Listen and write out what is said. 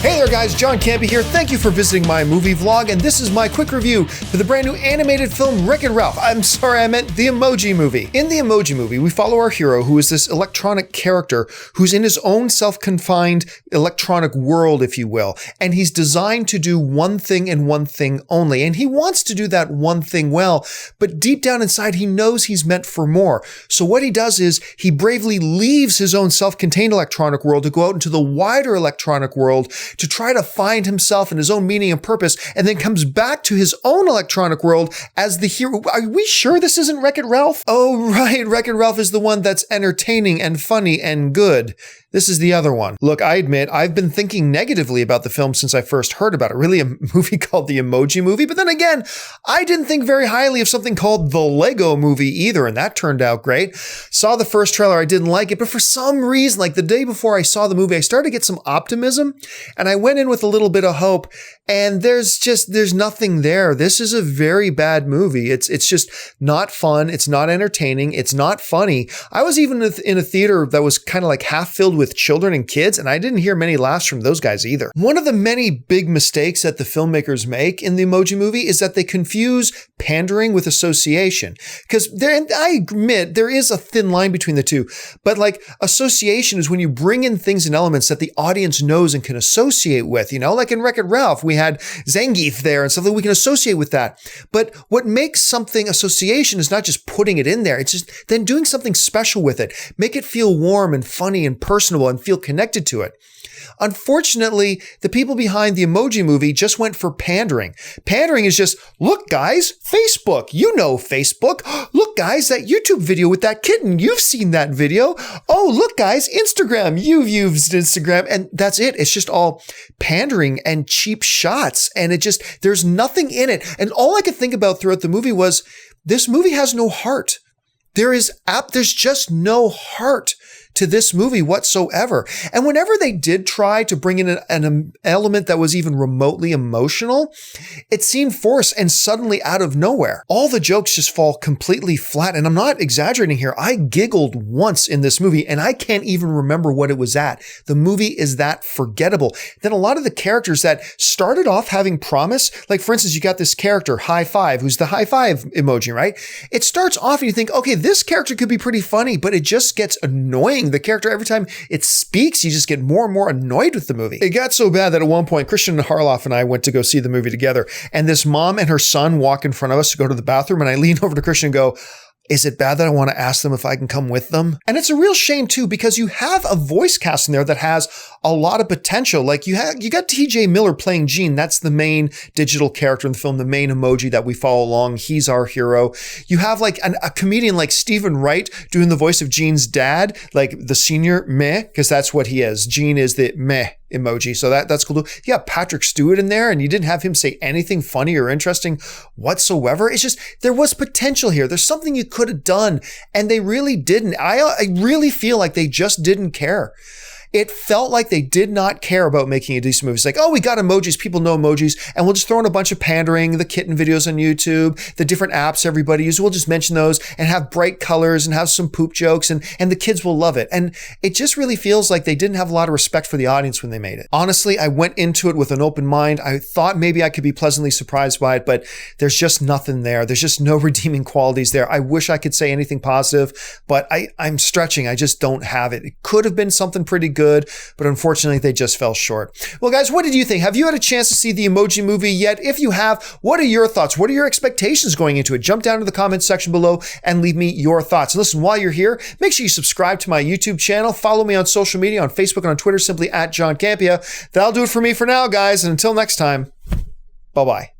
Hey there guys, John Campea here. Thank you for visiting my movie vlog, and this is my quick review for the brand new animated film Wreck-It Ralph. I'm sorry, I meant the Emoji Movie. In the Emoji Movie, we follow our hero, who is this electronic character who's in his own self-confined electronic world, if you will, and he's designed to do one thing and one thing only, and he wants to do that one thing well, but deep down inside, he knows he's meant for more. So what he does is he bravely leaves his own self-contained electronic world to go out into the wider electronic world to try to find himself and his own meaning and purpose, and then comes back to his own electronic world as the hero. Are we sure this isn't Wreck-It Ralph? Oh, right. Wreck-It Ralph is the one that's entertaining and funny and good. This is the other one. Look, I admit, I've been thinking negatively about the film since I first heard about it. Really, a movie called the Emoji Movie. But then again, I didn't think very highly of something called the Lego Movie either, and that turned out great. Saw the first trailer, I didn't like it, but for some reason, like the day before I saw the movie, I started to get some optimism, and I went in with a little bit of hope, and there's nothing there. This is a very bad movie. It's just not fun. It's not entertaining. It's not funny. I was even in a theater that was kind of like half filled with children and kids, and I didn't hear many laughs from those guys either. One of the many big mistakes that the filmmakers make in the Emoji Movie is that they confuse pandering with association. Because I admit there is a thin line between the two, but like association is when you bring in things and elements that the audience knows and can associate with, you know, like in Wreck-It Ralph, we had Zangief there and something we can associate with that. But what makes something association is not just putting it in there, it's just then doing something special with it. Make it feel warm and funny and personable and feel connected to it. Unfortunately, the people behind the Emoji Movie just went for pandering. Pandering is just, look guys, Facebook, you know Facebook. Look guys, that YouTube video with that kitten, you've seen that video. Oh, look guys, Instagram, you've used Instagram. And that's it. It's just all pandering and cheap shots. And there's nothing in it. And all I could think about throughout the movie was, this movie has no heart. There's just no heart to this movie whatsoever. And whenever they did try to bring in an element that was even remotely emotional, it seemed forced and suddenly out of nowhere. All the jokes just fall completely flat. And I'm not exaggerating here. I giggled once in this movie and I can't even remember what it was at. The movie is that forgettable. Then a lot of the characters that started off having promise, like for instance, you got this character, High Five, who's the high five emoji, right? It starts off and you think, okay, this character could be pretty funny, but it just gets annoying. The character, every time it speaks, you just get more and more annoyed with the movie. It got so bad that at one point, Christian Harloff and I went to go see the movie together, and this mom and her son walk in front of us to go to the bathroom, and I lean over to Christian and go, is it bad that I want to ask them if I can come with them? And it's a real shame too, because you have a voice cast in there that has a lot of potential. Like you got TJ Miller playing Gene. That's the main digital character in the film, the main emoji that we follow along. He's our hero. You have like a comedian like Stephen Wright doing the voice of Gene's dad, like the senior meh, because that's what he is. Gene is the meh emoji. So that's cool. You got Patrick Stewart in there and you didn't have him say anything funny or interesting whatsoever. It's just, there was potential here. There's something you could have done and they really didn't. I really feel like they just didn't care. It felt like they did not care about making a decent movie. It's like, oh, we got emojis. People know emojis. And we'll just throw in a bunch of pandering, the kitten videos on YouTube, the different apps everybody uses. We'll just mention those and have bright colors and have some poop jokes and the kids will love it. And it just really feels like they didn't have a lot of respect for the audience when they made it. Honestly, I went into it with an open mind. I thought maybe I could be pleasantly surprised by it, but there's just nothing there. There's just no redeeming qualities there. I wish I could say anything positive, but I'm stretching. I just don't have it. It could have been something pretty good, but unfortunately they just fell short. Well, guys, what did you think? Have you had a chance to see the Emoji Movie yet? If you have, what are your thoughts? What are your expectations going into it? Jump down to the comments section below and leave me your thoughts. And listen, while you're here, make sure you subscribe to my YouTube channel. Follow me on social media, on Facebook and on Twitter, simply at John Campea. That'll do it for me for now, guys. And until next time, bye-bye.